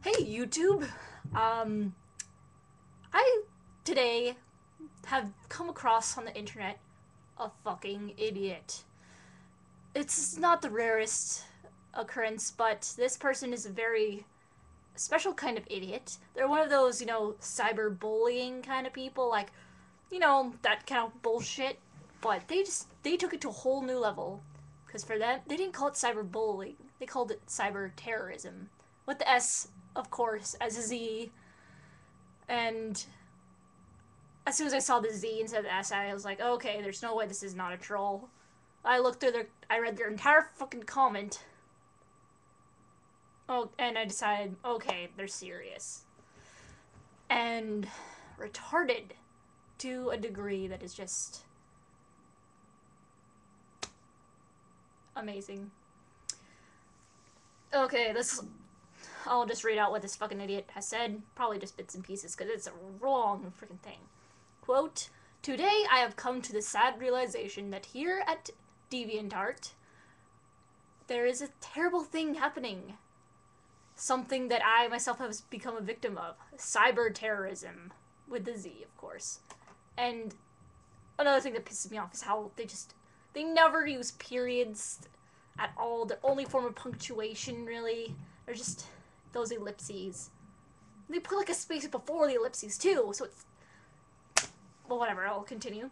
Hey YouTube! Um, I today have come across on the internet a fucking idiot. It's not the rarest occurrence, but this person is a very special kind of idiot. They're one of those, cyberbullying kind of people, like, that kind of bullshit. But they took it to a whole new level. Because for them, they didn't call it cyberbullying, they called it cyber terrorism. With the S, of course, as a Z. And as soon as I saw the Z instead of the S, I was like, okay, there's no way this is not a troll. I read their entire fucking comment. Oh, and I decided, okay, they're serious. And retarded to a degree that is just amazing. Okay, I'll just read out what this fucking idiot has said. Probably just bits and pieces, because it's a wrong freaking thing. Quote, "Today I have come to the sad realization that here at DeviantArt, there is a terrible thing happening. Something that I myself have become a victim of. Cyber terrorism." With the Z, of course. And another thing that pisses me off is how they never use periods at all. Their only form of punctuation, really, are just those ellipses. They put like a space before the ellipses, too, so it's... Well, whatever, I'll continue.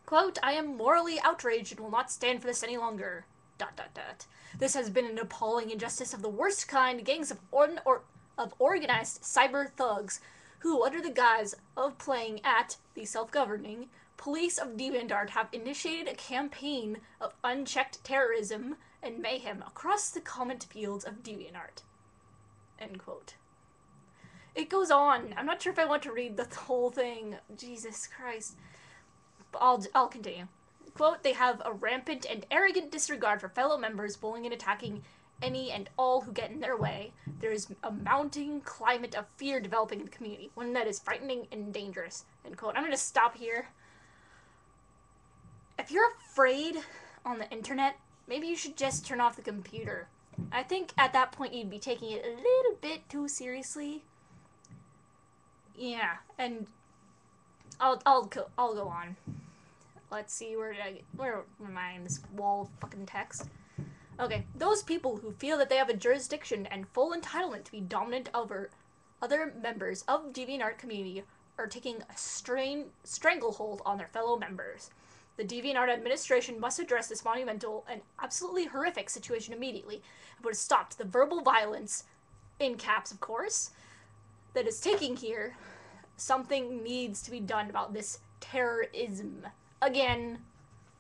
Quote, "I am morally outraged and will not stand for this any longer. ... This has been an appalling injustice of the worst kind. Gangs of organized cyber thugs who, under the guise of playing at the self-governing police of DeviantArt, have initiated a campaign of unchecked terrorism and mayhem across the comment fields of DeviantArt." End quote. It goes on. I'm not sure if I want to read the whole thing. Jesus Christ. But I'll continue. Quote, "They have a rampant and arrogant disregard for fellow members, bullying and attacking any and all who get in their way. There is a mounting climate of fear developing in the community, one that is frightening and dangerous." End quote. I'm going to stop here. If you're afraid on the internet, maybe you should just turn off the computer. I think at that point you'd be taking it a little bit too seriously. Yeah, and I'll go on. Let's see, where am I in this wall of fucking text? Okay, "Those people who feel that they have a jurisdiction and full entitlement to be dominant over other members of DeviantArt community are taking a stranglehold on their fellow members. The DeviantArt administration must address this monumental and absolutely horrific situation immediately and put a stop to the verbal violence," in caps of course, "that is taking here. Something needs to be done about this terrorism." Again,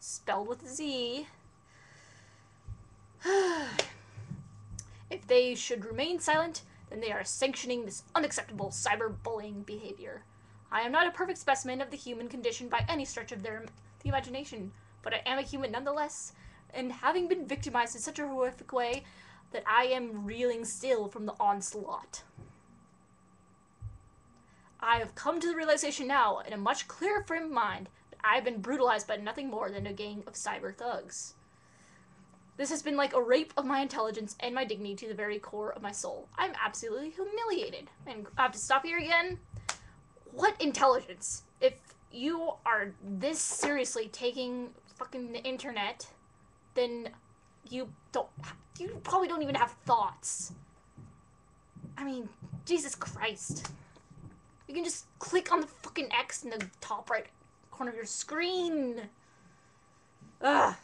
spelled with a Z. "If they should remain silent, then they are sanctioning this unacceptable cyberbullying behavior. I am not a perfect specimen of the human condition by any stretch of the imagination, but I am a human nonetheless, and having been victimized in such a horrific way that I am reeling still from the onslaught. I have come to the realization now, in a much clearer frame of mind, that I have been brutalized by nothing more than a gang of cyber thugs. This has been like a rape of my intelligence and my dignity to the very core of my soul. I'm absolutely humiliated." And I have to stop here again. What intelligence? If you are this seriously taking fucking the internet, then you probably don't even have thoughts. I mean, Jesus Christ. You can just click on the fucking X in the top right corner of your screen. Ugh.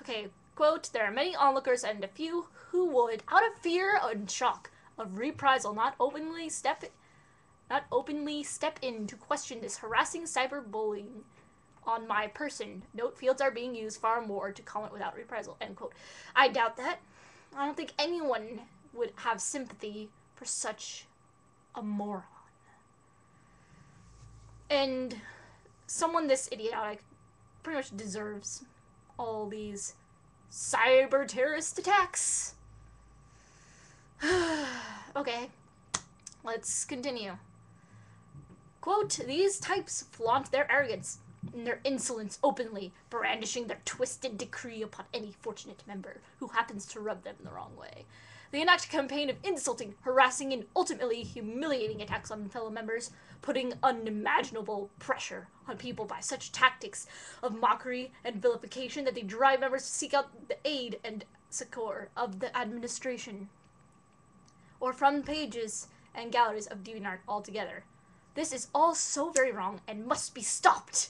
Okay, quote, "There are many onlookers and a few who would, out of fear and shock of reprisal, not openly step in to question this harassing cyberbullying on my person. Note fields are being used far more to comment without reprisal." End quote. I doubt that. I don't think anyone would have sympathy for such a moron. And someone this idiotic pretty much deserves all these cyber terrorist attacks. Okay, let's continue. Quote, "These types flaunt their arrogance and their insolence openly, brandishing their twisted decree upon any fortunate member who happens to rub them the wrong way. They enact a campaign of insulting, harassing, and ultimately humiliating attacks on fellow members, putting unimaginable pressure on people by such tactics of mockery and vilification that they drive members to seek out the aid and succor of the administration, or from pages and galleries of DeviantArt altogether. This is all so very wrong and must be stopped.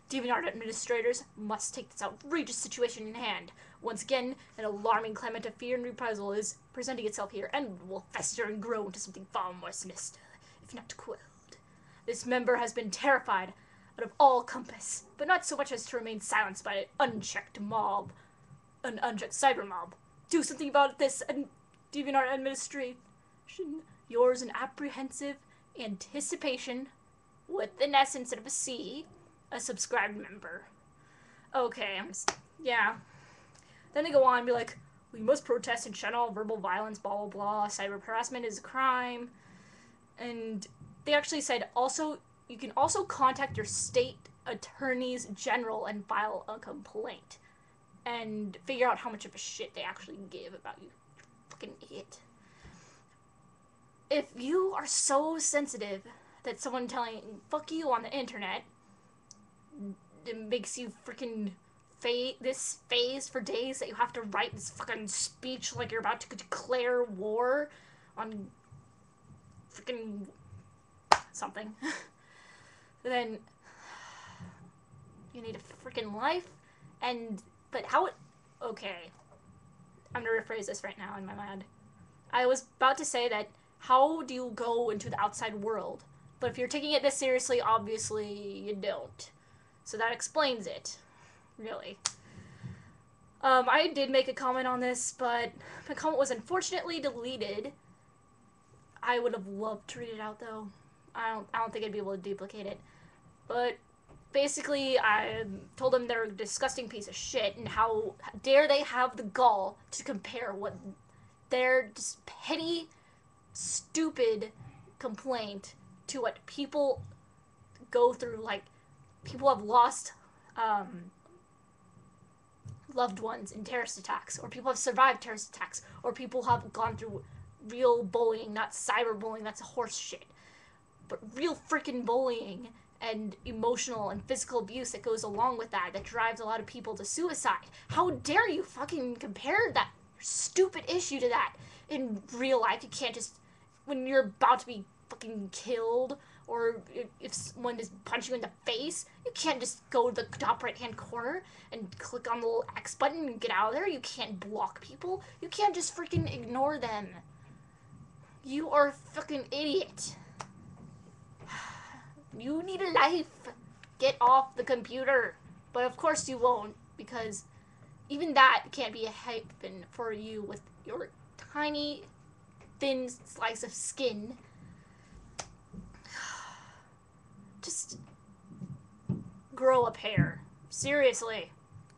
DeviantArt administrators must take this outrageous situation in hand. Once again, an alarming climate of fear and reprisal is presenting itself here and will fester and grow into something far more sinister, if not quelled. This member has been terrified out of all compass, but not so much as to remain silenced by an unchecked cyber mob. Do something about this, and DeviantArt administration. Yours in apprehensive anticipation, with an S instead of a C, a subscribed member. Okay, yeah. Then they go on and be like, we must protest and shut all verbal violence, blah, blah, blah. Cyber harassment is a crime. And they actually said, also, you can also contact your state attorneys general and file a complaint. And figure out how much of a shit they actually give about you. You fucking idiot. If you are so sensitive that someone telling fuck you on the internet, it makes you freaking this phase for days that you have to write this fucking speech like you're about to declare war on freaking something, then you need a freaking life. But how it... Okay. I'm gonna rephrase this right now in my mind. I was about to say that how do you go into the outside world? But if you're taking it this seriously, obviously you don't. So that explains it. Really. I did make a comment on this, but my comment was unfortunately deleted. I would have loved to read it out, though. I don't think I'd be able to duplicate it. But basically, I told them they're a disgusting piece of shit, and how dare they have the gall to compare what their just petty, stupid complaint to what people go through. Like, people have lost loved ones in terrorist attacks, or people have survived terrorist attacks, or people have gone through real bullying, not cyberbullying, that's horse shit, but real freaking bullying and emotional and physical abuse that goes along with that drives a lot of people to suicide. How dare you fucking compare that stupid issue to that? In real life, you can't just, when you're about to be fucking killed, or if someone is punching you in the face, you can't just go to the top right-hand corner and click on the little X button and get out of there. You can't block people. You can't just freaking ignore them. You are a fucking idiot. You need a life. Get off the computer. But of course you won't, because even that can't be a hyphen for you with your tiny, thin slice of skin. Just grow a pair. Seriously.